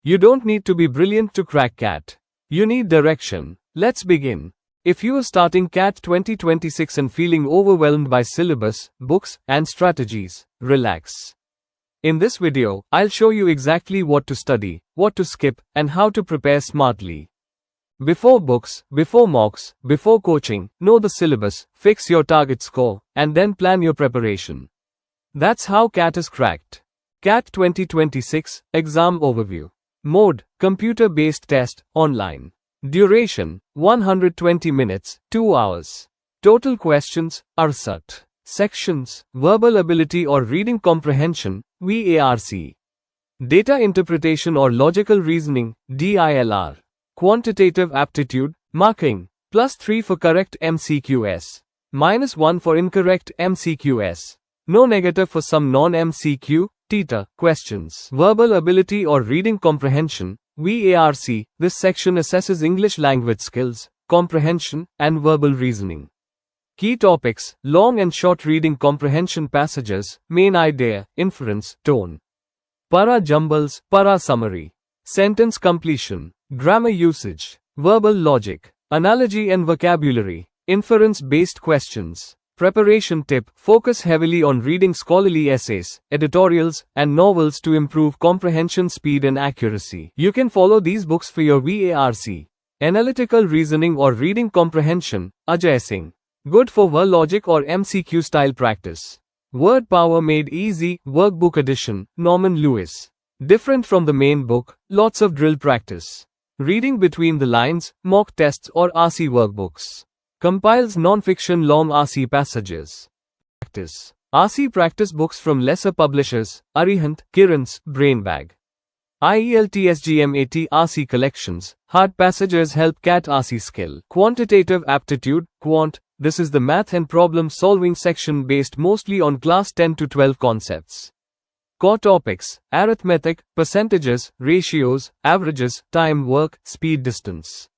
You don't need to be brilliant to crack CAT. You need direction. Let's begin. If you are starting CAT 2026 and feeling overwhelmed by syllabus, books, and strategies, relax. In this video, I'll show you exactly what to study, what to skip, and how to prepare smartly. Before books, before mocks, before coaching, know the syllabus, fix your target score, and then plan your preparation. That's how CAT is cracked. CAT 2026, Exam Overview. Mode, Computer-based test, online. Duration, 120 minutes, 2 hours. Total questions, RSAT. Sections, Verbal Ability or Reading Comprehension, VARC. Data Interpretation or Logical Reasoning, DILR. Quantitative Aptitude, Marking, +3 for correct MCQs. -1 for incorrect MCQs. No negative for some non-MCQ, TETA, questions. Verbal Ability or Reading Comprehension, VARC. This section assesses English language skills, comprehension, and verbal reasoning. Key topics, long and short reading comprehension passages, main idea, inference, tone. Para jumbles, para summary. Sentence completion, grammar usage, verbal logic, analogy and vocabulary, inference-based questions. Preparation tip, focus heavily on reading scholarly essays, editorials, and novels to improve comprehension speed and accuracy. You can follow these books for your VARC. Analytical reasoning or reading comprehension, Ajay Singh. Good for verbal logic or MCQ style practice. Word Power Made Easy, Workbook Edition, Norman Lewis. Different from the main book, lots of drill practice. Reading between the lines, mock tests or RC workbooks. Compiles non-fiction long RC passages. Practice. RC practice books from lesser publishers, Arihant, Kiran's, Brainbag. IELTS RC collections, hard passages help CAT RC skill. Quantitative Aptitude, Quant. This is the math and problem solving section based mostly on class 10 to 12 concepts. Core topics, arithmetic, percentages, ratios, averages, time, work, speed, distance.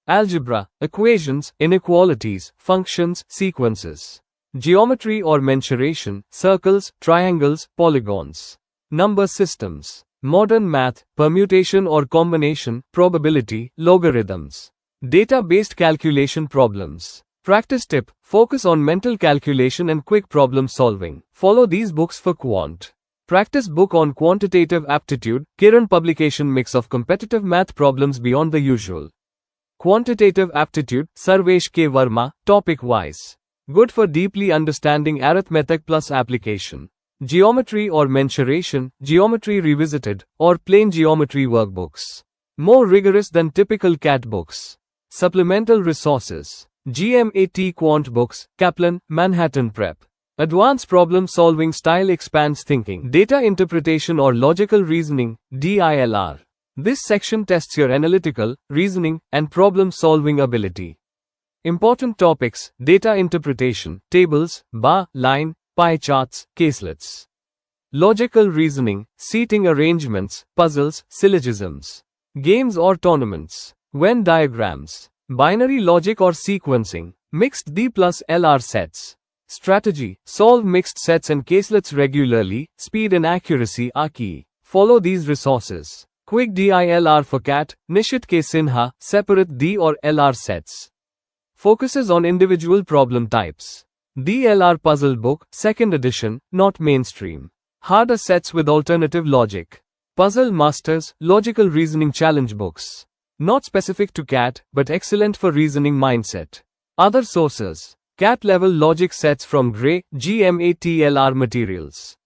Algebra, equations, inequalities, functions, sequences. Geometry or mensuration, circles, triangles, polygons. Number systems. Modern math, permutation or combination, probability, logarithms. Data-based calculation problems. Practice tip, focus on mental calculation and quick problem solving. Follow these books for quant. Practice book on quantitative aptitude, Kiran publication mix of competitive math problems beyond the usual. Quantitative Aptitude, Sarvesh K. Verma, topic-wise. Good for deeply understanding arithmetic plus application. Geometry or mensuration, Geometry Revisited, or plain geometry workbooks. More rigorous than typical CAT books. Supplemental resources. GMAT Quant books, Kaplan, Manhattan Prep. Advanced problem solving style expands thinking. Data interpretation or logical reasoning, DILR. This section tests your analytical, reasoning, and problem-solving ability. Important topics, data interpretation, tables, bar, line, pie charts, caselets. Logical reasoning, seating arrangements, puzzles, syllogisms. Games or tournaments. Venn diagrams. Binary logic or sequencing, mixed D plus LR sets. Strategy, solve mixed sets and caselets regularly, speed and accuracy are key. Follow these resources. Quick DILR for CAT, Nishit K. Sinha, separate D or LR sets. Focuses on individual problem types. DLR Puzzle Book, 2nd edition, not mainstream. Harder sets with alternative logic. Puzzle Masters, Logical Reasoning Challenge books. Not specific to CAT, but excellent for reasoning mindset. Other sources. CAT level logic sets from Gray, GMATLR materials.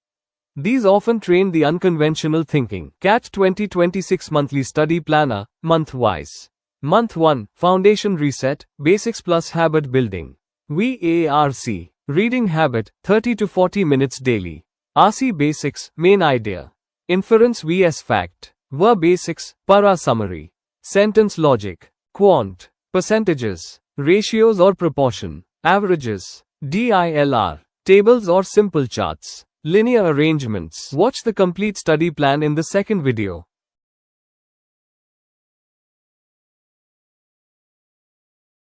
These often train the unconventional thinking. CAT 2026 Monthly Study Planner, month-wise. Month 1, Foundation Reset, Basics plus Habit Building. VARC, Reading Habit, 30 to 40 minutes daily. RC Basics, Main Idea. Inference vs Fact. Verb Basics, Para Summary. Sentence Logic. Quant. Percentages. Ratios or proportion. Averages. DILR. Tables or simple charts. Linear arrangements. Watch the complete study plan in the second video.